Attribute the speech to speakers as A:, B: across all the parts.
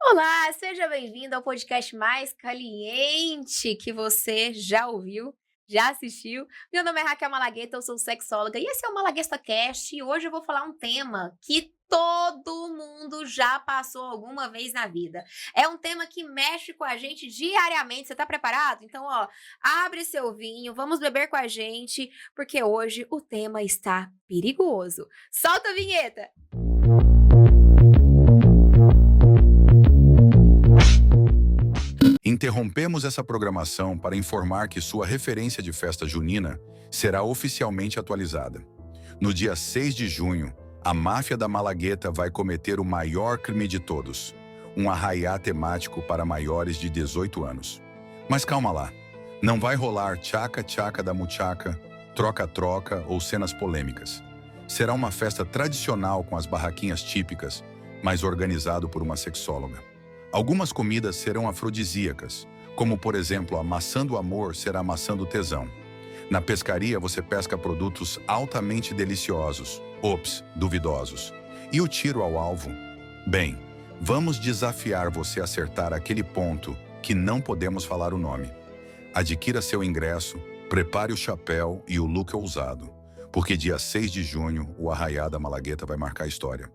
A: Olá, seja bem-vindo ao podcast mais caliente que você já ouviu, já assistiu. Meu nome é Raquel Malagueta, eu sou sexóloga e esse é o Malagueta Cast e hoje eu vou falar um tema que todo mundo já passou alguma vez na vida. É um tema que mexe com a gente diariamente. Você tá preparado? Então, abre seu vinho, vamos beber com a gente, porque hoje o tema está perigoso. Solta a vinheta!
B: Interrompemos essa programação para informar que sua referência de festa junina será oficialmente atualizada. No dia 6 de junho, a máfia da Malagueta vai cometer o maior crime de todos, um arraiá temático para maiores de 18 anos. Mas calma lá, não vai rolar tchaca-tchaca da muchaca, troca-troca ou cenas polêmicas. Será uma festa tradicional com as barraquinhas típicas, mas organizado por uma sexóloga. Algumas comidas serão afrodisíacas, como por exemplo a maçã do amor será a maçã do tesão. Na pescaria você pesca produtos altamente deliciosos, duvidosos. E o tiro ao alvo? Bem, vamos desafiar você a acertar aquele ponto que não podemos falar o nome. Adquira seu ingresso, prepare o chapéu e o look ousado, porque dia 6 de junho o Arraiá da Malagueta vai marcar a história.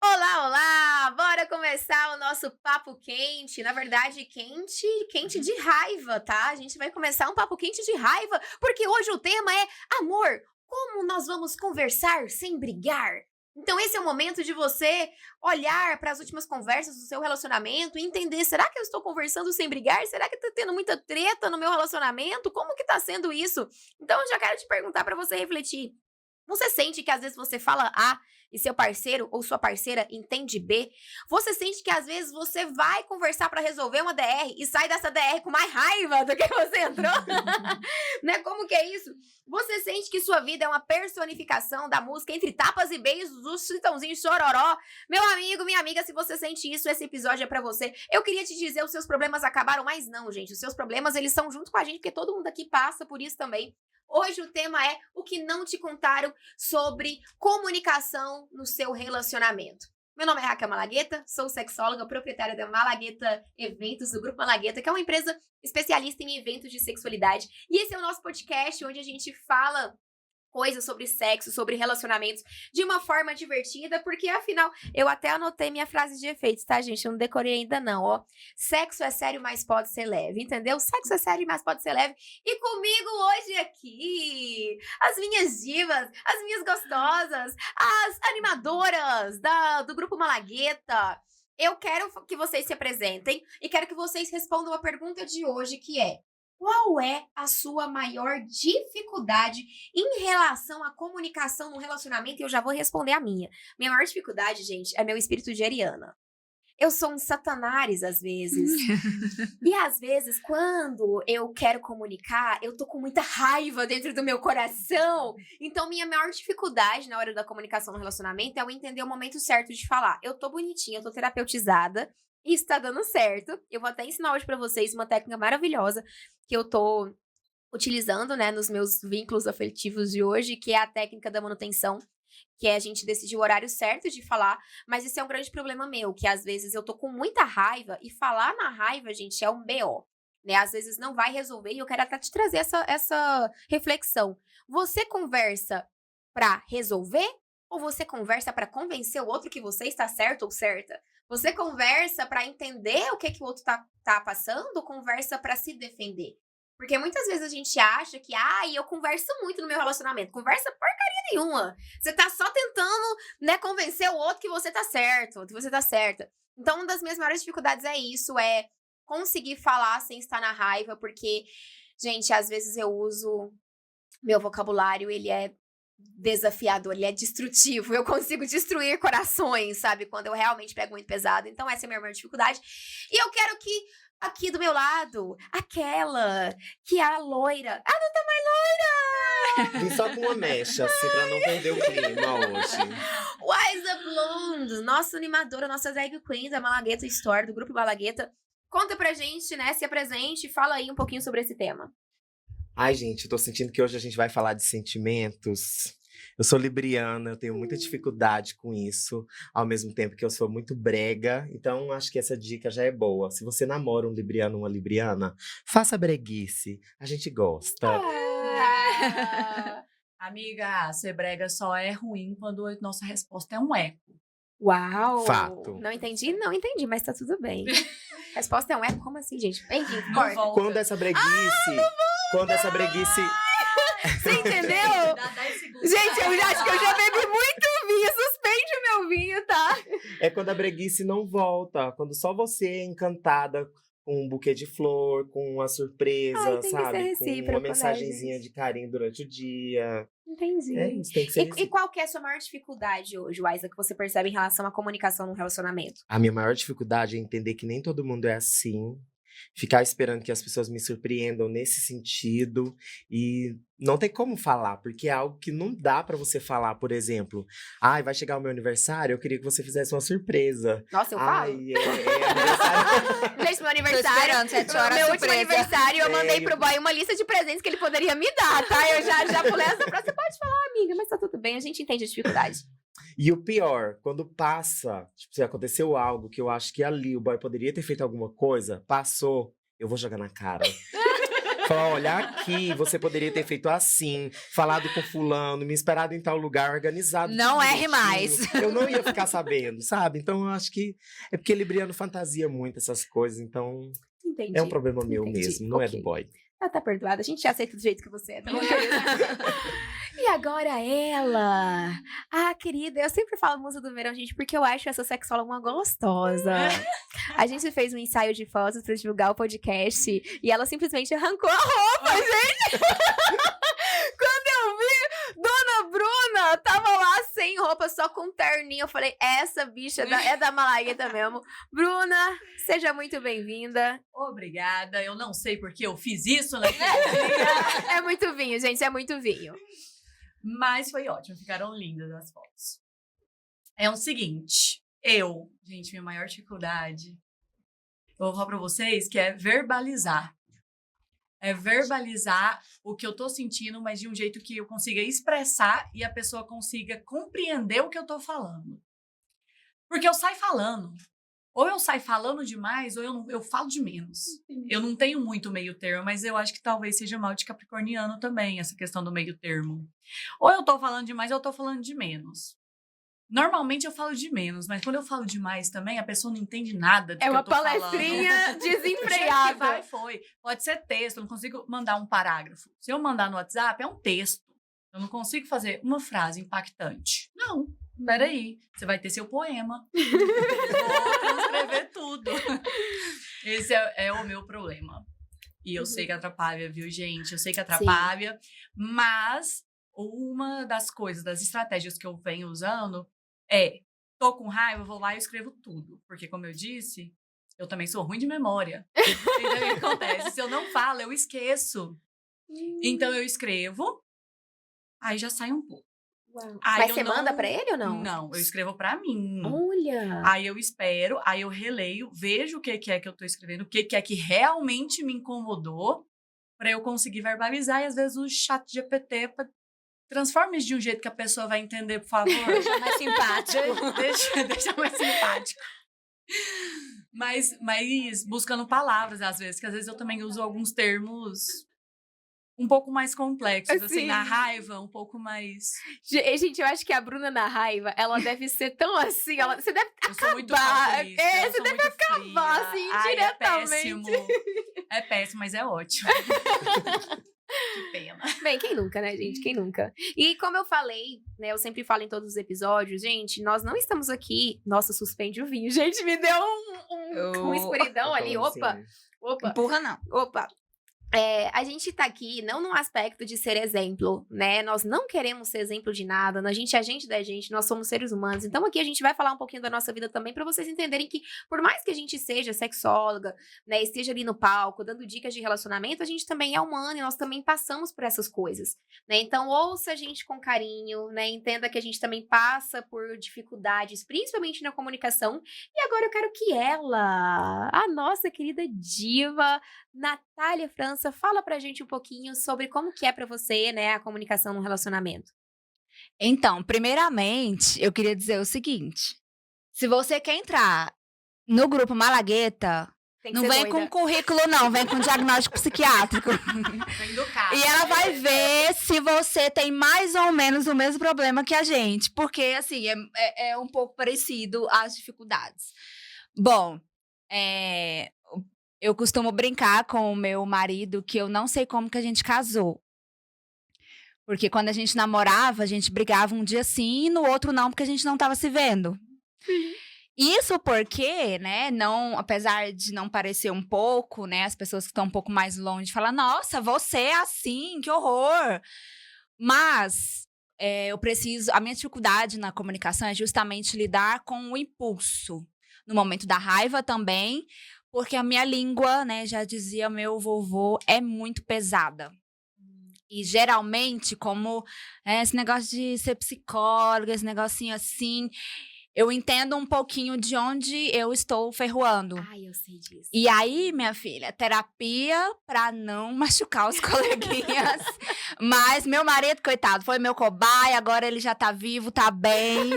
A: Olá, olá! Bora começar o nosso papo quente. Na verdade, quente de raiva, tá? A gente vai começar um papo quente de raiva, porque hoje o tema é amor. Como nós vamos conversar sem brigar? Então esse é o momento de você olhar para as últimas conversas do seu relacionamento e entender, será que eu estou conversando sem brigar? Será que tá tendo muita treta no meu relacionamento? Como que tá sendo isso? Então eu já quero te perguntar para você refletir. Você sente que às vezes você fala A e seu parceiro ou sua parceira entende B? Você sente que às vezes você vai conversar para resolver uma DR e sai dessa DR com mais raiva do que você entrou? Né? Como que é isso? Você sente que sua vida é uma personificação da música Entre Tapas e Beijos, do Chitãozinho Chororó? Meu amigo, minha amiga, se você sente isso, esse episódio é pra você. Eu queria te dizer, os seus problemas acabaram, mas não, gente. Os seus problemas, eles são junto com a gente, porque todo mundo aqui passa por isso também. Hoje o tema é o que não te contaram sobre comunicação no seu relacionamento. Meu nome é Raquel Malagueta, sou sexóloga, proprietária da Malagueta Eventos, do Grupo Malagueta, que é uma empresa especialista em eventos de sexualidade. E esse é o nosso podcast onde a gente fala coisas sobre sexo, sobre relacionamentos, de uma forma divertida, porque afinal, eu até anotei minha frase de efeitos, tá, gente? Eu não decorei ainda não, ó. Sexo é sério, mas pode ser leve, entendeu? Sexo é sério, mas pode ser leve. E comigo hoje aqui, as minhas divas, as minhas gostosas, as animadoras do Grupo Malagueta. Eu quero que vocês se apresentem e quero que vocês respondam a pergunta de hoje, que é: qual é a sua maior dificuldade em relação à comunicação no relacionamento? E eu já vou responder a minha. Minha maior dificuldade, gente, é meu espírito de Ariana. Eu sou um satanás às vezes. E às vezes, quando eu quero comunicar, eu tô com muita raiva dentro do meu coração. Então, minha maior dificuldade na hora da comunicação no relacionamento é eu entender o momento certo de falar. Eu tô bonitinha, eu tô terapeutizada e está dando certo. Eu vou até ensinar hoje pra vocês uma técnica maravilhosa que eu tô utilizando, né, nos meus vínculos afetivos de hoje, que é a técnica da manutenção, que é a gente decidir o horário certo de falar, mas isso é um grande problema meu, que às vezes eu tô com muita raiva e falar na raiva, gente, é um BO, né? Às vezes não vai resolver e eu quero até te trazer essa reflexão. Você conversa pra resolver ou você conversa pra convencer o outro que você está certo ou certa? Você conversa pra entender o que o outro tá passando ou conversa pra se defender? Porque muitas vezes a gente acha que, eu converso muito no meu relacionamento. Conversa porcaria nenhuma. Você tá só tentando, né, convencer o outro que você tá certo, que você tá certa. Então, uma das minhas maiores dificuldades é isso, é conseguir falar sem estar na raiva, porque, gente, às vezes eu uso meu vocabulário, ele é desafiador, ele é destrutivo. Eu consigo destruir corações, sabe? Quando eu realmente pego muito pesado. Então, essa é a minha maior dificuldade. E eu quero que aqui do meu lado, aquela que é a loira. Ah, não tá mais loira!
C: Vim só com uma mecha, assim, pra não perder o clima hoje.
A: Wise Blonde, nossa animadora, nossa drag queen da Malagueta Store, do Grupo Malagueta. Conta pra gente, né? Se apresente e fala aí um pouquinho sobre esse tema.
C: Ai, gente, eu tô sentindo que hoje a gente vai falar de sentimentos. Eu sou libriana, eu tenho muita dificuldade com isso, ao mesmo tempo que eu sou muito brega. Então, acho que essa dica já é boa. Se você namora um libriano ou uma libriana, faça breguice. A gente gosta.
D: Amiga, ser brega só é ruim quando a nossa resposta é um eco.
A: Uau!
C: Fato.
A: Não entendi, mas tá tudo bem. Resposta é um eco? Como assim, gente? Enfim,
D: Não
A: corta.
D: volta.
C: Quando essa breguice. Quando essa breguice.
A: Você entendeu?
D: Dá 10 segundos.
A: Gente, eu já acho que eu já bebi muito vinho. Suspende o meu vinho, tá?
C: É quando a breguice não volta. Quando só você é encantada com um buquê de flor, com uma surpresa,
A: Ai, tem que ser
C: sabe? Com
A: recíproco,
C: uma
A: né,
C: mensagenzinha
A: gente?
C: de carinho durante o dia.
A: Entendi.
C: É isso, tem que ser
A: E
C: recíproco.
A: qual que é a sua maior dificuldade hoje, Waisa, que você percebe em relação à comunicação no relacionamento?
C: A minha maior dificuldade é entender que nem todo mundo é assim. Ficar esperando que as pessoas me surpreendam nesse sentido. E não tem como falar, porque é algo que não dá pra você falar, por exemplo. Ai, vai chegar o meu aniversário, eu queria que você fizesse uma surpresa.
A: Nossa, eu falo.
C: Ai, é aniversário.
A: Gente, meu
E: Tô
A: aniversário.
E: esperando 7 horas
A: Meu último
E: surpresa.
A: aniversário, eu mandei
C: Sério?
A: pro boy uma lista de presentes que ele poderia me dar, tá? Eu já pulei essa pra você pode falar, amiga, mas tá tudo bem, a gente entende a dificuldade.
C: E o pior, quando passa, tipo, se aconteceu algo que eu acho que ali o boy poderia ter feito alguma coisa, passou, eu vou jogar na cara. Falar, olha, aqui você poderia ter feito assim, falado com fulano, me esperado em tal lugar, organizado.
E: Não
C: tudo
E: erre
C: direitinho.
E: mais.
C: Eu não ia ficar sabendo, sabe? Então eu acho que é porque Libriano fantasia muito essas coisas, então
A: Entendi.
C: é um problema meu
A: Entendi.
C: mesmo, não é
A: Ok.
C: do boy.
A: Ah, tá perdoada, a gente já aceita do jeito que você é, tá bom, querida? E agora ela, a querida, eu sempre falo musa do verão, gente, porque eu acho essa sexóloga uma gostosa. A gente fez um ensaio de fotos pra divulgar o podcast e ela simplesmente arrancou a roupa, gente! Quando eu vi, Dona Bruna tava lá sem roupa, só com um terninho, eu falei, essa bicha é da Malagueta mesmo. Bruna, seja muito bem-vinda.
D: Obrigada. Eu não sei porque eu fiz isso naquele dia.
A: É muito vinho, gente, é muito vinho.
D: Mas foi ótimo, ficaram lindas as fotos. É o seguinte, gente, minha maior dificuldade, eu vou falar pra vocês que é verbalizar. É verbalizar o que eu tô sentindo, mas de um jeito que eu consiga expressar e a pessoa consiga compreender o que eu tô falando. Porque eu saio falando. Ou eu saio falando demais, ou eu falo de menos. Eu não tenho muito meio termo, mas eu acho que talvez seja mal de capricorniano também, essa questão do meio termo. Ou eu tô falando demais, ou eu tô falando de menos. Normalmente eu falo de menos, mas quando eu falo demais também, a pessoa não entende nada do que
A: É uma
D: eu tô falando.
A: palestrinha
D: Do jeito que
A: desenfreada.
D: vai, foi. Pode ser texto, eu não consigo mandar um parágrafo. Se eu mandar no WhatsApp, é um texto. Eu não consigo fazer uma frase impactante. Não, peraí. Você vai ter seu poema. Vou transcrever tudo. Esse é o meu problema. E eu sei que atrapalha, viu, gente? Eu sei que atrapalha. Mas uma das coisas, das estratégias que eu venho usando é... Tô com raiva, eu vou lá e escrevo tudo. Porque, como eu disse, eu também sou ruim de memória. Então, o que acontece? Se eu não falo, eu esqueço. Então, eu escrevo, aí já sai um pouco. Aí
A: Mas
D: eu
A: você
D: não-
A: manda pra ele ou não?
D: Não, eu escrevo pra mim.
A: Olha!
D: Aí eu espero, aí eu releio, vejo o que é que eu tô escrevendo, o que é que realmente me incomodou, pra eu conseguir verbalizar. E às vezes o chat GPT transforma isso de um jeito que a pessoa vai entender, por favor.
E: Deixa mais simpático.
D: Deixa mais simpático. Mas buscando palavras, às vezes, que às vezes eu também uso alguns termos um pouco mais complexos, assim,
A: Assim.
D: na raiva, um pouco mais...
A: Gente, eu acho que a Bruna na raiva, ela deve ser tão assim, você deve
D: Eu sou muito
A: acabar.
D: calculista,
A: É,
D: eu
A: você
D: sou
A: deve
D: muito
A: acabar,
D: fria.
A: assim,
D: Ai,
A: diretamente.
D: É péssimo, mas é ótimo. Que pena.
A: Bem, quem nunca, né, gente? Quem nunca? E como eu falei, né, eu sempre falo em todos os episódios, gente, nós não estamos aqui... Nossa, suspende o vinho. Gente, me deu uma escuridão ali.
C: Então,
A: Opa,
C: assim,
A: opa.
E: Empurra não.
A: Opa! A gente tá aqui não num aspecto de ser exemplo, né? Nós não queremos ser exemplo de nada, a gente é gente da gente, nós somos seres humanos. Então aqui a gente vai falar um pouquinho da nossa vida também pra vocês entenderem que por mais que a gente seja sexóloga, né, esteja ali no palco dando dicas de relacionamento, a gente também é humano e nós também passamos por essas coisas, né? Então ouça a gente com carinho, né? Entenda que a gente também passa por dificuldades, principalmente na comunicação. E agora eu quero que ela, a nossa querida diva, Natália França, fala pra gente um pouquinho sobre como que é pra você, né, a comunicação no relacionamento.
E: Então, primeiramente, eu queria dizer o seguinte. Se você quer entrar no grupo Malagueta,
A: Tem que
E: não
A: ser
E: vem
A: doida.
E: com currículo, não. Vem com diagnóstico psiquiátrico.
D: Vem do carro.
E: E ela vai ver se você tem mais ou menos o mesmo problema que a gente. Porque, assim, é um pouco parecido as dificuldades. Bom, eu costumo brincar com o meu marido que eu não sei como que a gente casou. Porque quando a gente namorava, a gente brigava um dia sim e no outro não, porque a gente não estava se vendo. Isso porque, né, não, apesar de não parecer um pouco, né, as pessoas que estão um pouco mais longe falam, nossa, você é assim, que horror. Mas a minha dificuldade na comunicação é justamente lidar com o impulso. No momento da raiva também, porque a minha língua, né, já dizia meu vovô, é muito pesada. E geralmente, como esse negócio de ser psicóloga, esse negocinho assim, eu entendo um pouquinho de onde eu estou ferroando.
A: Ai, eu sei disso.
E: E aí, minha filha, terapia pra não machucar os coleguinhas. Mas meu marido, coitado, foi meu cobaia, agora ele já tá vivo, tá bem.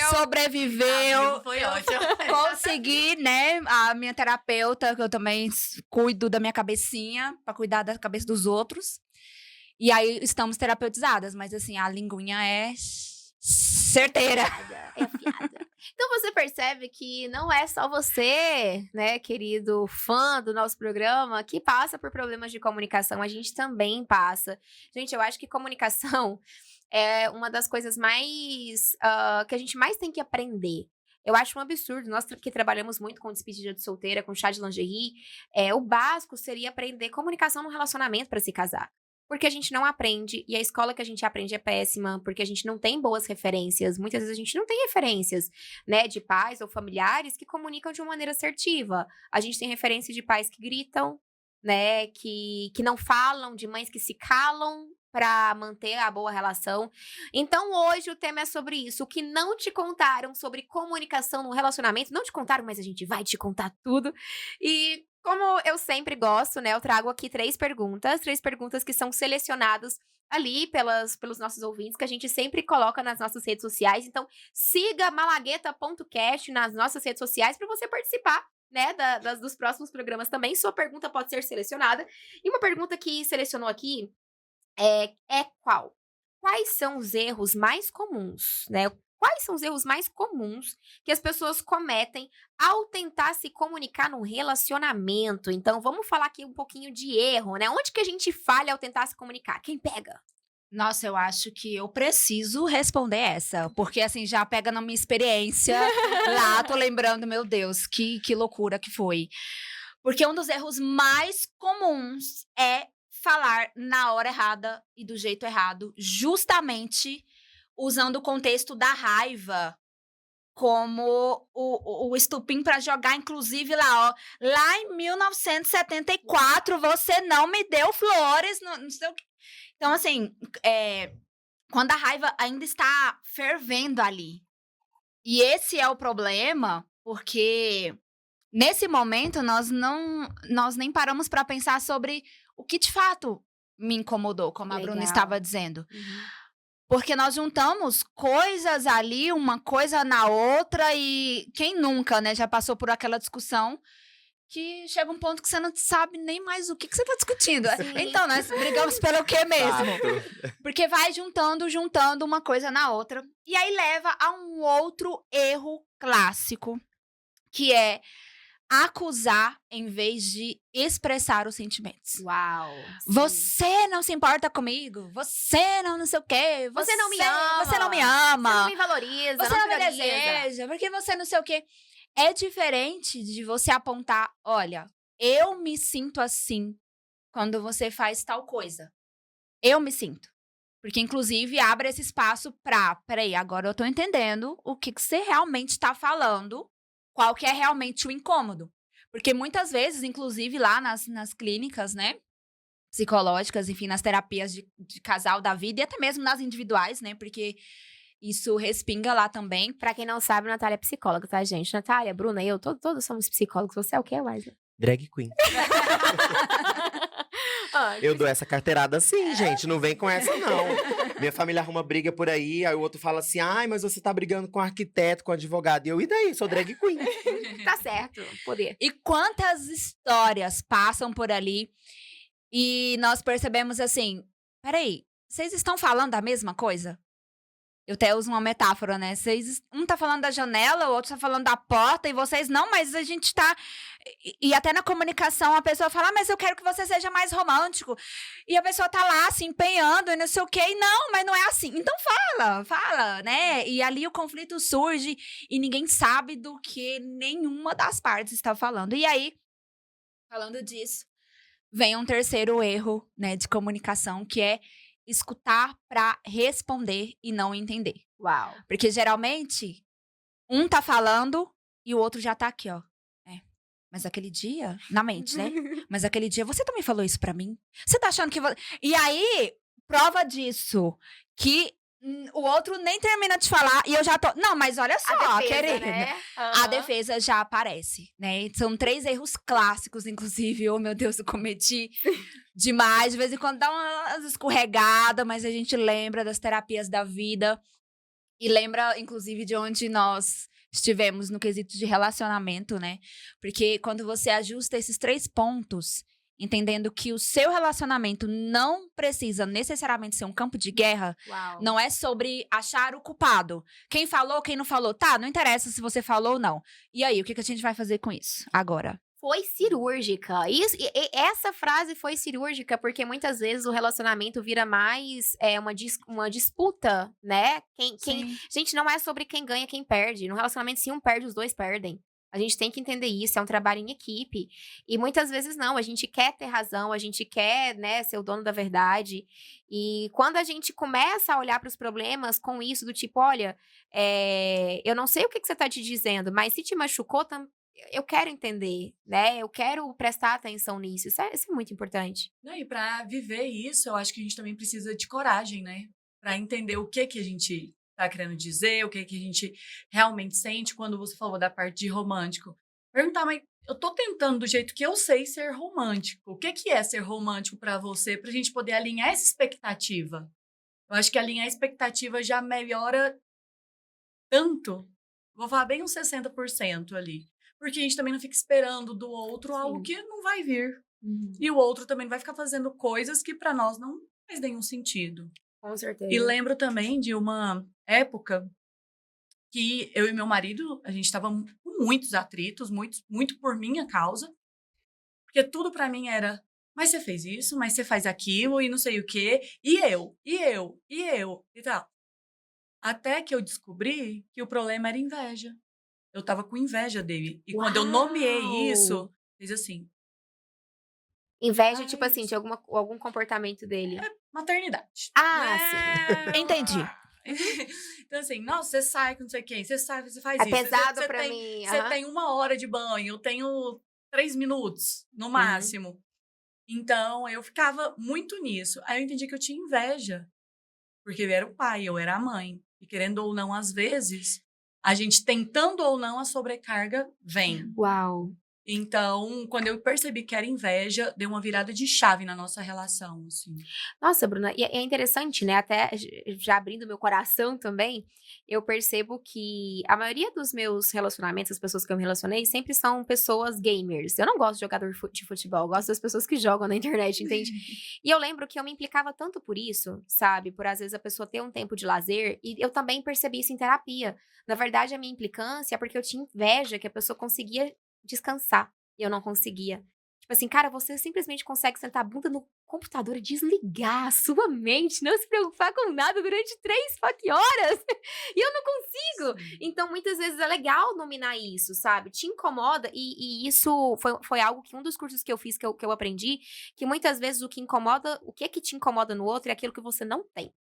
E: Sobreviveu.
D: Foi ótimo.
E: Consegui, né, a minha terapeuta, que eu também cuido da minha cabecinha, pra cuidar da cabeça dos outros. E aí, estamos terapeutizadas, mas assim, a linguinha é certeira.
A: É afiada. Então você percebe que não é só você, né, querido fã do nosso programa, que passa por problemas de comunicação. A gente também passa. Gente, eu acho que comunicação é uma das coisas mais que a gente mais tem que aprender. Eu acho um absurdo, nós que trabalhamos muito com despedida de solteira, com chá de lingerie, o básico seria aprender comunicação no relacionamento para se casar. Porque a gente não aprende, e a escola que a gente aprende é péssima, porque a gente não tem boas referências. Muitas vezes a gente não tem referências, né, de pais ou familiares que comunicam de uma maneira assertiva. A gente tem referência de pais que gritam, né, que não falam, de mães que se calam para manter a boa relação. Então, hoje o tema é sobre isso. O que não te contaram sobre comunicação no relacionamento, não te contaram, mas a gente vai te contar tudo. E como eu sempre gosto, né, eu trago aqui 3 perguntas que são selecionadas ali pelos nossos ouvintes, que a gente sempre coloca nas nossas redes sociais. Então, siga malagueta.cast nas nossas redes sociais para você participar, né, dos próximos programas também. Sua pergunta pode ser selecionada. E uma pergunta que selecionou aqui é qual? Quais são os erros mais comuns, né? Quais são os erros mais comuns que as pessoas cometem ao tentar se comunicar num relacionamento? Então, vamos falar aqui um pouquinho de erro, né? Onde que a gente falha ao tentar se comunicar? Quem pega?
E: Nossa, eu acho que eu preciso responder essa. Porque, assim, já pega na minha experiência lá, tô lembrando, meu Deus, que loucura que foi. Porque um dos erros mais comuns é falar na hora errada e do jeito errado, justamente usando o contexto da raiva como o estupim para jogar, inclusive lá em 1974, você não me deu flores, não sei o quê. Então, assim, quando a raiva ainda está fervendo ali. E esse é o problema, porque nesse momento nós nem paramos para pensar sobre o que de fato me incomodou, como a Bruna estava dizendo. Porque nós juntamos coisas ali, uma coisa na outra, e quem nunca, né, já passou por aquela discussão que chega um ponto que você não sabe nem mais o que você está discutindo.
A: Sim.
E: Então, nós brigamos pelo quê mesmo? Porque vai juntando uma coisa na outra. E aí leva a um outro erro clássico, que é acusar em vez de expressar os sentimentos.
A: Uau!
E: Você não se importa comigo? Você não sei o quê?
A: Você não me ama!
E: Você não me ama!
A: Você não me valoriza!
E: Você não me
A: prioriza.
E: deseja? Porque você não sei o quê? É diferente de você apontar, olha, eu me sinto assim quando você faz tal coisa. Eu me sinto. Porque, inclusive, abre esse espaço pra, peraí, agora eu tô entendendo o que você realmente tá falando, qual que é realmente o incômodo. Porque muitas vezes, inclusive lá nas clínicas, né, psicológicas, enfim, nas terapias de casal da vida e até mesmo nas individuais, né, porque isso respinga lá também.
A: Pra quem não sabe, Natália é psicóloga, tá, gente? Natália, Bruna, eu, todos somos psicólogos. Você é o quê, Wesley?
C: Drag queen. Eu dou essa carteirada sim, gente. Não vem com essa, não. Minha família arruma briga por aí, aí o outro fala assim, ai, mas você tá brigando com arquiteto, com advogado. E eu, e daí? Sou drag queen.
A: Tá certo, poder.
E: E quantas histórias passam por ali e nós percebemos assim, peraí, vocês estão falando da mesma coisa? Eu até uso uma metáfora, né? Um tá falando da janela, o outro tá falando da porta, e vocês não, mas a gente tá... E até na comunicação a pessoa fala, mas eu quero que você seja mais romântico. E a pessoa tá lá se empenhando e não sei o quê, e não, mas não é assim. Então fala, né? E ali o conflito surge e ninguém sabe do que nenhuma das partes está falando. E aí, falando disso, vem um terceiro erro, né, de comunicação, que é escutar pra responder e não entender.
A: Uau.
E: Porque geralmente um tá falando e o outro já tá aqui, ó. Mas aquele dia, na mente, né? Mas aquele dia, você também falou isso pra mim? Você tá achando que... E aí, prova disso, que o outro nem termina de falar e eu já tô... Não, mas olha só,
A: A defesa,
E: querida.
A: né?
E: A defesa já aparece, né? São 3 erros clássicos, inclusive. Oh, meu Deus, eu cometi demais. De vez em quando dá umas escorregadas, mas a gente lembra das terapias da vida. E lembra, inclusive, de onde nós estivemos no quesito de relacionamento, né? Porque quando você ajusta esses 3 pontos, entendendo que o seu relacionamento não precisa necessariamente ser um campo de guerra,
A: Uau.
E: não é sobre achar o culpado. Quem falou, quem não falou, tá, não interessa se você falou ou não. E aí, o que a gente vai fazer com isso agora?
A: Foi cirúrgica. Isso, essa frase foi cirúrgica, porque muitas vezes o relacionamento vira mais uma disputa, né? Gente, não é sobre quem ganha, quem perde. No relacionamento, se um perde, os dois perdem. A gente tem que entender isso, é um trabalho em equipe. E muitas vezes não, a gente quer ter razão, a gente quer, né, ser o dono da verdade. E quando a gente começa a olhar para os problemas com isso, do tipo, olha, eu não sei o que você está te dizendo, mas se te machucou, eu quero entender, né? Eu quero prestar atenção nisso. Isso é muito importante.
D: Não, e para viver isso, eu acho que a gente também precisa de coragem, né? Para entender o que a gente tá querendo dizer, o que a gente realmente sente. Quando você falou da parte de romântico, perguntar, mas eu tô tentando do jeito que eu sei ser romântico. O que é ser romântico para você, pra gente poder alinhar essa expectativa? Eu acho que alinhar a expectativa já melhora tanto. Vou falar bem uns 60% ali. Porque a gente também não fica esperando do outro algo que não vai vir. E o outro também vai ficar fazendo coisas que para nós não faz nenhum sentido.
A: Com certeza.
D: E lembro também de uma época que eu e meu marido, a gente estava com muitos atritos, muito por minha causa. Porque tudo para mim era, mas você fez isso, mas você faz aquilo e não sei o quê. E eu e tal. Até que eu descobri que o problema era inveja. Eu tava com inveja dele. E quando eu nomeei isso, fez assim.
A: Inveja, tipo assim, de algum comportamento dele.
D: Maternidade.
A: Sim.
E: Entendi.
D: Então, assim, nossa, você sai com não sei quem, você sai, você faz
A: É
D: isso.
A: pesado
D: você
A: pra mim.
D: Você tem 1 hora de banho, eu tenho 3 minutos, no máximo. Então, eu ficava muito nisso. Aí eu entendi que eu tinha inveja. Porque ele era o pai, eu era a mãe. E querendo ou não, às vezes, a gente tentando ou não, a sobrecarga vem.
A: Uau.
D: Então, quando eu percebi que era inveja, deu uma virada de chave na nossa relação, assim.
A: Nossa, Bruna, e é interessante, né? Até já abrindo meu coração também, eu percebo que a maioria dos meus relacionamentos, as pessoas que eu me relacionei, sempre são pessoas gamers. Eu não gosto de jogador de futebol, eu gosto das pessoas que jogam na internet, entende? E eu lembro que eu me implicava tanto por isso, sabe? Por às vezes a pessoa ter um tempo de lazer, e eu também percebi isso em terapia. Na verdade, a minha implicância é porque eu tinha inveja que a pessoa conseguia descansar e eu não conseguia. Tipo assim, cara, você simplesmente consegue sentar a bunda no computador e desligar a sua mente, não se preocupar com nada durante 3 fucking horas. E eu não consigo. Sim. Então, muitas vezes é legal nominar isso, sabe? Te incomoda e isso foi algo que um dos cursos que eu fiz, que eu aprendi, que muitas vezes o que te incomoda no outro é aquilo que você não tem.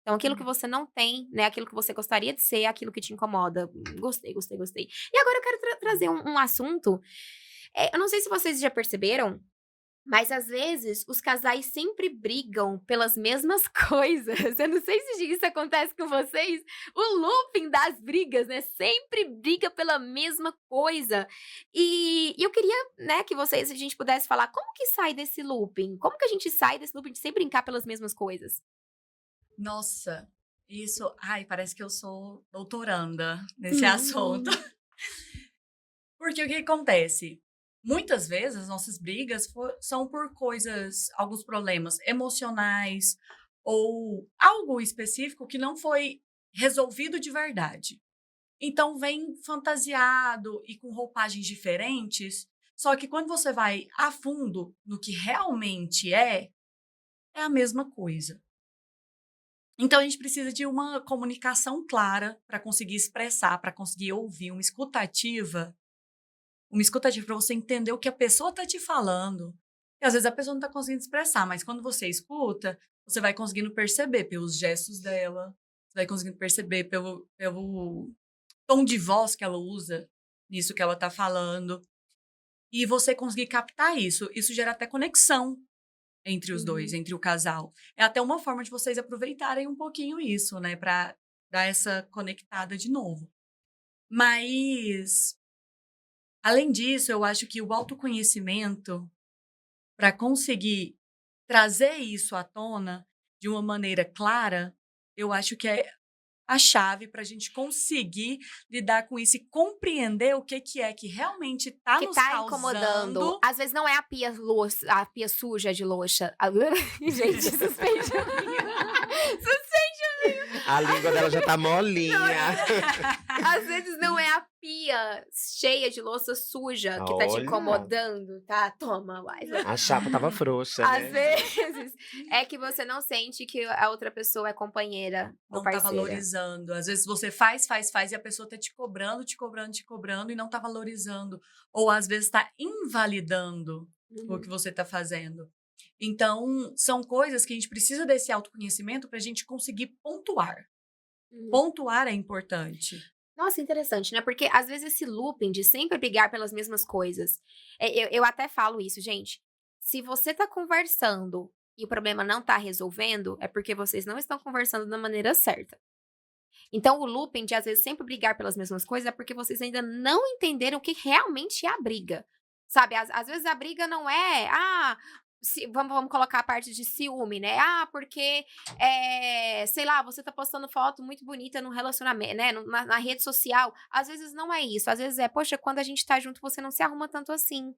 A: Então, aquilo que você não tem, né? Aquilo que você gostaria de ser, aquilo que te incomoda. Gostei. E agora eu quero trazer um assunto. Eu não sei se vocês já perceberam, mas às vezes os casais sempre brigam pelas mesmas coisas. Eu não sei se isso acontece com vocês. O looping das brigas, né? Sempre briga pela mesma coisa. E eu queria, né, que a gente pudesse falar como que sai desse looping? Como que a gente sai desse looping de sempre brincar pelas mesmas coisas?
D: Nossa, isso. Ai, parece que eu sou doutoranda nesse assunto. Porque o que acontece? Muitas vezes as nossas brigas são por coisas, alguns problemas emocionais ou algo específico que não foi resolvido de verdade. Então vem fantasiado e com roupagens diferentes. Só que quando você vai a fundo no que realmente é a mesma coisa. Então a gente precisa de uma comunicação clara para conseguir expressar, para conseguir ouvir, uma escutativa para você entender o que a pessoa está te falando. E às vezes a pessoa não está conseguindo expressar, mas quando você escuta, você vai conseguindo perceber pelos gestos dela, você vai conseguindo perceber pelo tom de voz que ela usa nisso que ela está falando. E você conseguir captar isso. Isso gera até conexão entre os dois, entre o casal. É até uma forma de vocês aproveitarem um pouquinho isso, né? Pra dar essa conectada de novo. Mas, além disso, eu acho que o autoconhecimento, para conseguir trazer isso à tona de uma maneira clara, eu acho que é a chave para a gente conseguir lidar com isso e compreender o que é que realmente está
A: Que
D: nos
A: tá
D: causando.
A: incomodando. Às vezes não é a pia suja de louça. Gente, suspende a língua.
C: A língua dela já tá molinha.
A: Às vezes não é a pia cheia de louça suja que tá te
C: Olha.
A: incomodando, tá? Toma, mais.
C: A chapa tava frouxa,
A: Às
C: né?
A: vezes é que você não sente que a outra pessoa é companheira ou
D: Não tá
A: parceira.
D: valorizando. Às vezes você faz e a pessoa tá te cobrando e não tá valorizando. Ou às vezes tá invalidando o que você tá fazendo. Então, são coisas que a gente precisa desse autoconhecimento pra gente conseguir pontuar. Pontuar é importante.
A: Nossa, interessante, né? Porque às vezes esse looping de sempre brigar pelas mesmas coisas. Eu até falo isso, gente. Se você tá conversando e o problema não tá resolvendo, é porque vocês não estão conversando da maneira certa. Então, o looping de às vezes sempre brigar pelas mesmas coisas é porque vocês ainda não entenderam o que realmente é a briga. Sabe? Às vezes a briga não é. Vamos colocar a parte de ciúme, né? Porque, sei lá, você tá postando foto muito bonita no relacionamento, né? Na rede social. Às vezes não é isso. Às vezes poxa, quando a gente tá junto, você não se arruma tanto assim,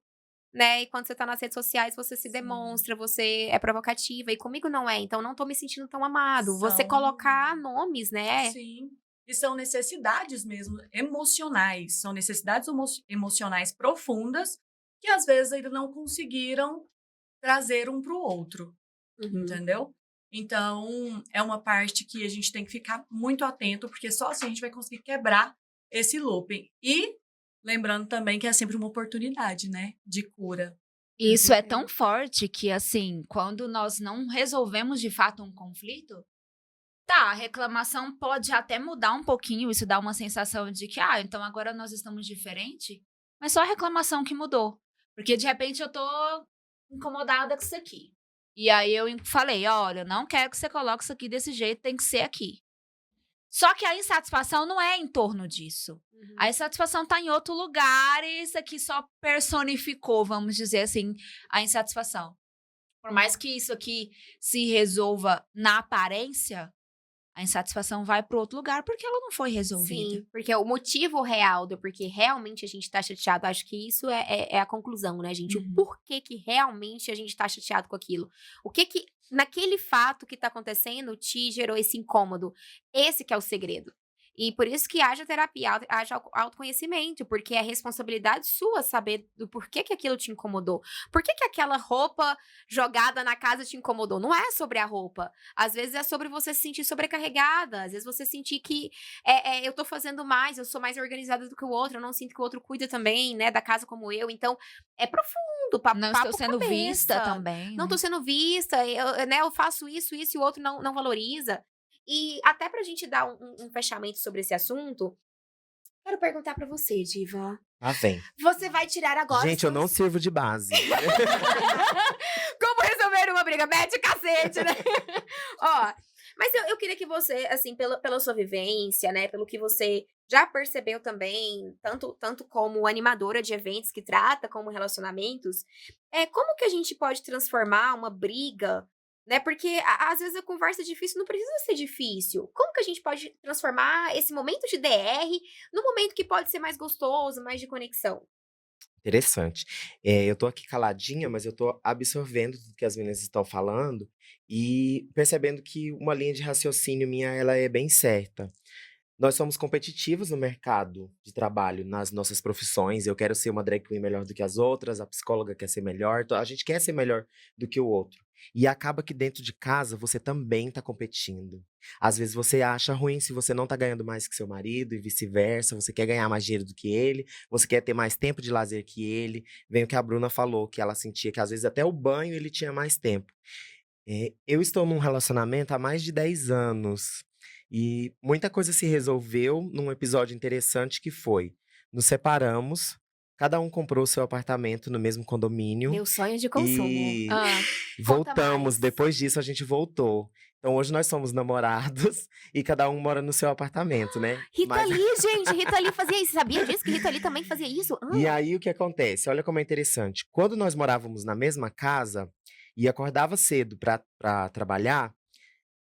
A: né? E quando você tá nas redes sociais, você se demonstra, você é provocativa. E comigo não é. Então, não tô me sentindo tão amado. Você colocar nomes, né?
D: Sim. E são necessidades mesmo emocionais. São necessidades emocionais profundas que às vezes ainda não conseguiram trazer um para o outro, entendeu? Então, é uma parte que a gente tem que ficar muito atento, porque só assim a gente vai conseguir quebrar esse looping. E lembrando também que é sempre uma oportunidade, né, de cura.
E: Isso é tão forte que, assim, quando nós não resolvemos de fato um conflito, tá, a reclamação pode até mudar um pouquinho, isso dá uma sensação de que, então agora nós estamos diferentes, mas só a reclamação que mudou. Porque, de repente, eu tô incomodada com isso aqui. E aí eu falei, olha, eu não quero que você coloque isso aqui desse jeito, tem que ser aqui. Só que a insatisfação não é em torno disso. A insatisfação tá em outro lugar e isso aqui só personificou, vamos dizer assim, a insatisfação. Por mais que isso aqui se resolva na aparência, a insatisfação vai para outro lugar porque ela não foi resolvida.
A: Sim, porque o motivo real do porquê realmente a gente tá chateado, acho que isso é a conclusão, né, gente? O porquê que realmente a gente tá chateado com aquilo. O que naquele fato que tá acontecendo, te gerou esse incômodo. Esse que é o segredo. E por isso que haja terapia, haja autoconhecimento, porque é responsabilidade sua saber do porquê que aquilo te incomodou. Por que aquela roupa jogada na casa te incomodou? Não é sobre a roupa. Às vezes é sobre você se sentir sobrecarregada. Às vezes você sentir que eu tô fazendo mais, eu sou mais organizada do que o outro, eu não sinto que o outro cuida também, né, da casa como eu. Então, é profundo,
E: Não estou sendo vista também.
A: Não tô sendo vista, eu faço isso e o outro não valoriza. E até pra gente dar um fechamento sobre esse assunto, quero perguntar pra você, Diva.
C: Vem.
A: Você vai tirar agora...
C: Gente, eu não sirvo de base.
A: Como resolver uma briga? Mete o cacete, né? Ó, mas eu queria que você, assim, pela sua vivência, né, pelo que você já percebeu também, tanto como animadora de eventos que trata como relacionamentos, como que a gente pode transformar uma briga né? Porque às vezes a conversa difícil não precisa ser difícil. Como que a gente pode transformar esse momento de DR num momento que pode ser mais gostoso, mais de conexão?
C: Interessante. Eu tô aqui caladinha, mas eu tô absorvendo tudo que as meninas estão falando e percebendo que uma linha de raciocínio minha, ela é bem certa. Nós somos competitivos no mercado de trabalho, nas nossas profissões. Eu quero ser uma drag queen melhor do que as outras, a psicóloga quer ser melhor, a gente quer ser melhor do que o outro. E acaba que dentro de casa você também tá competindo. Às vezes você acha ruim se você não tá ganhando mais que seu marido e vice-versa, você quer ganhar mais dinheiro do que ele, você quer ter mais tempo de lazer que ele. Vem o que a Bruna falou, que ela sentia que às vezes até o banho ele tinha mais tempo. Eu estou num relacionamento há mais de 10 anos. E muita coisa se resolveu num episódio interessante que foi: nos separamos, cada um comprou seu apartamento no mesmo condomínio
A: Meu sonho de consumo.
C: e
A: Ah,
C: voltamos.
A: mais.
C: Depois disso, a gente voltou. Então hoje nós somos namorados e cada um mora no seu apartamento, né?
A: Rita
C: Mas-
A: Lee, gente, Rita Lee fazia isso. Sabia disso que Rita Lee também fazia isso?
C: E aí o que acontece? Olha como é interessante. Quando nós morávamos na mesma casa e acordava cedo pra trabalhar,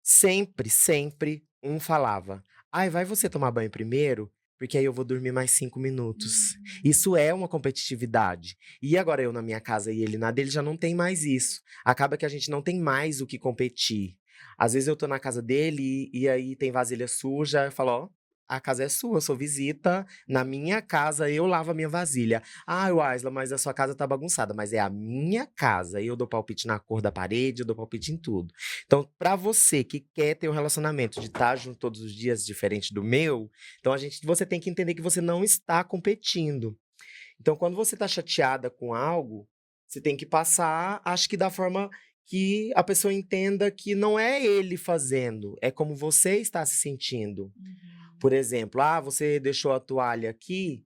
C: sempre um falava: "Ai, vai você tomar banho primeiro, porque aí eu vou dormir mais 5 minutos". Isso é uma competitividade. E agora eu na minha casa e ele na dele já não tem mais isso. Acaba que a gente não tem mais o que competir. Às vezes eu tô na casa dele e aí tem vasilha suja, eu falo: "Ó, a casa é sua, eu sou visita, na minha casa eu lavo a minha vasilha". "Ah, Waisla, mas a sua casa tá bagunçada", mas é a minha casa, eu dou palpite na cor da parede, eu dou palpite em tudo. Então, pra você que quer ter um relacionamento de estar junto todos os dias, diferente do meu, então você tem que entender que você não está competindo. Então, quando você tá chateada com algo, você tem que passar, acho que da forma que a pessoa entenda que não é ele fazendo, é como você está se sentindo. Por exemplo, você deixou a toalha aqui,